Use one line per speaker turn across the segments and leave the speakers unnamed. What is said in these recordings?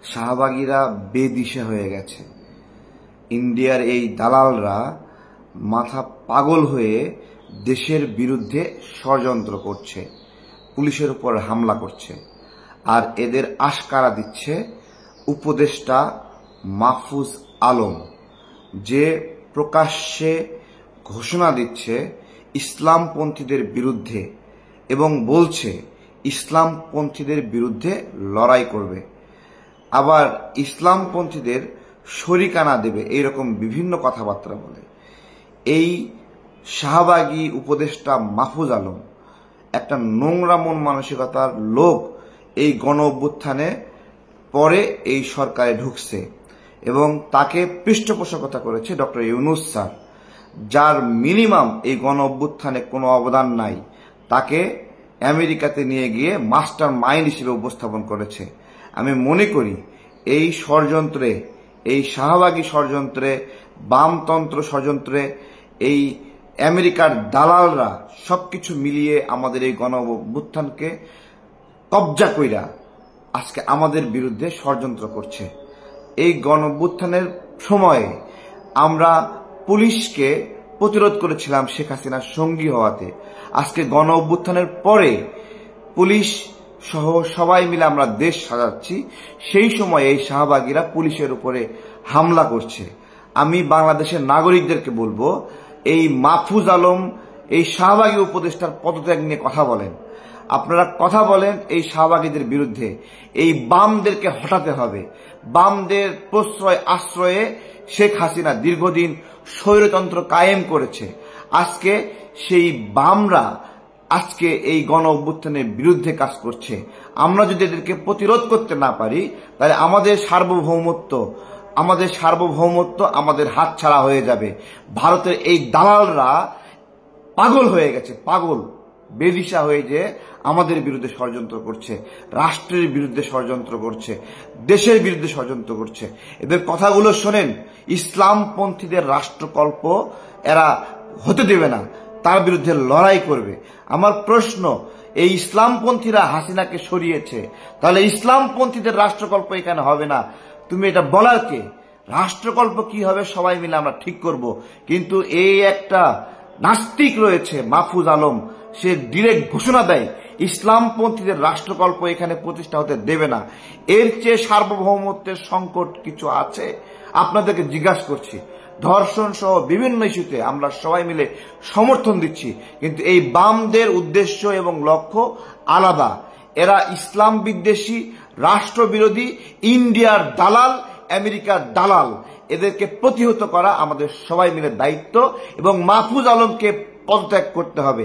শাহবাগীরা বেদিশা হয়ে গেছে। ইন্ডিয়ার এই দালালরা মাথা পাগল হয়ে দেশের বিরুদ্ধে ষড়যন্ত্র করছে, পুলিশের উপর হামলা করছে, আর এদের আশকারা দিচ্ছে উপদেষ্টা মাহফুজ আলম, যে প্রকাশ্যে ঘোষণা দিচ্ছে ইসলামপন্থীদের বিরুদ্ধে এবং বলছে ইসলামপন্থীদের বিরুদ্ধে লড়াই করবে, আবার ইসলামপন্থীদের শরিকানা দেবে, এইরকম বিভিন্ন কথাবার্তা বলে। এই শাহবাগী উপদেষ্টা মাহফুজ আলম একটা নোংরা মন মানসিকতার লোক। এই গণ অভ্যুত্থানে পরে এই সরকারে ঢুকছে এবং তাকে পৃষ্ঠপোষকতা করেছে ডক্টর ইউনূস স্যার, যার মিনিমাম এই গণ অভ্যুত্থানে কোনো অবদান নাই। তাকে আমেরিকাতে নিয়ে গিয়ে মাস্টার মাইন্ড হিসেবে উপস্থাপন করেছে। আমি মনে করি এই ষড়যন্ত্রে, এই শাহবাগী ষড়যন্ত্রে, বামতন্ত্র ষড়যন্ত্রে এই আমেরিকার দালালরা সবকিছু মিলিয়ে আমাদের এই গণ অভ্যুত্থানকে কবজা কইরা আজকে আমাদের বিরুদ্ধে ষড়যন্ত্র করছে। এই গণ অভ্যুত্থানের সময়ে আমরা পুলিশকে প্রতিরোধ করেছিলাম শেখ হাসিনার সঙ্গী হওয়াতে। আজকে গণ অভ্যুত্থানের পরে পুলিশ সহ সবাই মিলে আমরা দেশ সাজাচ্ছি, সেই সময় এই শাহবাগীরা পুলিশের উপরে হামলা করছে। আমি বাংলাদেশের নাগরিকদেরকে বলবো, এই মাহফুজ আলম, এই শাহবাগী উপদেষ্টার পদত্যাগ নিয়ে কথা বলেন। আপনারা কথা বলেন এই শাহবাগীদের বিরুদ্ধে। এই বামদেরকে হটাতে হবে। বামদের প্রশ্রয় আশ্রয়ে শেখ হাসিনা দীর্ঘদিন স্বৈরতন্ত্র কায়েম করেছে। আজকে সেই বামরা আজকে এই গণ অভ্যুত্থানের বিরুদ্ধে কাজ করছে। আমরা যদি এদেরকে প্রতিরোধ করতে না পারি, তাহলে আমাদের সার্বভৌমত্ব আমাদের হাতছাড়া হয়ে যাবে। ভারতের এই দালালরা পাগল হয়ে গেছে, পাগল বেদিশা হয়ে যে আমাদের বিরুদ্ধে ষড়যন্ত্র করছে, রাষ্ট্রের বিরুদ্ধে ষড়যন্ত্র করছে, দেশের বিরুদ্ধে ষড়যন্ত্র করছে। এদের কথাগুলো শোনেন। ইসলামপন্থীদের রাষ্ট্রকল্প এরা হতে দেবে না, তার বিরুদ্ধে লড়াই করবে। আমার প্রশ্ন, এই ইসলামপন্থীরা হাসিনাকে সরিয়েছে, তাহলে ইসলামপন্থীদের রাষ্ট্রকল্প এখানে হবে না, তুমি এটা বলার কে? রাষ্ট্রকল্প কি হবে সবাই মিলে আমরা ঠিক করব। কিন্তু এই একটা নাস্তিক রয়েছে মাহফুজ আলম, সে ডিরেক্ট ঘোষণা দেয় ইসলামপন্থীদের রাষ্ট্রকল্প এখানে প্রতিষ্ঠা হতে দেবে না। এর চেয়ে সার্বভৌমত্বের সংকট কিছু আছে? আপনাদেরকে জিজ্ঞাসা করছি। ধর্ষণ সহ বিভিন্ন ইস্যুতে আমরা সবাই মিলে সমর্থন দিচ্ছি, কিন্তু এই বামদের উদ্দেশ্য এবং লক্ষ্য আলাদা। এরা ইসলাম বিদ্বেষী, রাষ্ট্রবিরোধী, ইন্ডিয়ার দালাল, আমেরিকার দালাল। এদেরকে প্রতিহত করা আমাদের সবাই মিলে দায়িত্ব এবং মাহফুজ আলমকে পদত্যাগ করতে হবে।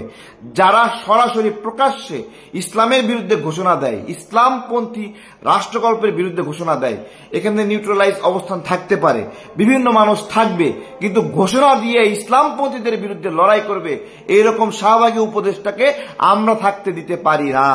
যারা সরাসরি প্রকাশ্যে ইসলামের বিরুদ্ধে ঘোষণা দেয়, ইসলামপন্থী রাষ্ট্রকল্পের বিরুদ্ধে ঘোষণা দেয়, এখানে নিউট্রালাইজ অবস্থান থাকতে পারে, বিভিন্ন মানুষ থাকবে, কিন্তু ঘোষণা দিয়ে ইসলামপন্থীদের বিরুদ্ধে লড়াই করবে, এইরকম শাহবাগী উপদেষ্টাকে আমরা থাকতে দিতে পারি না।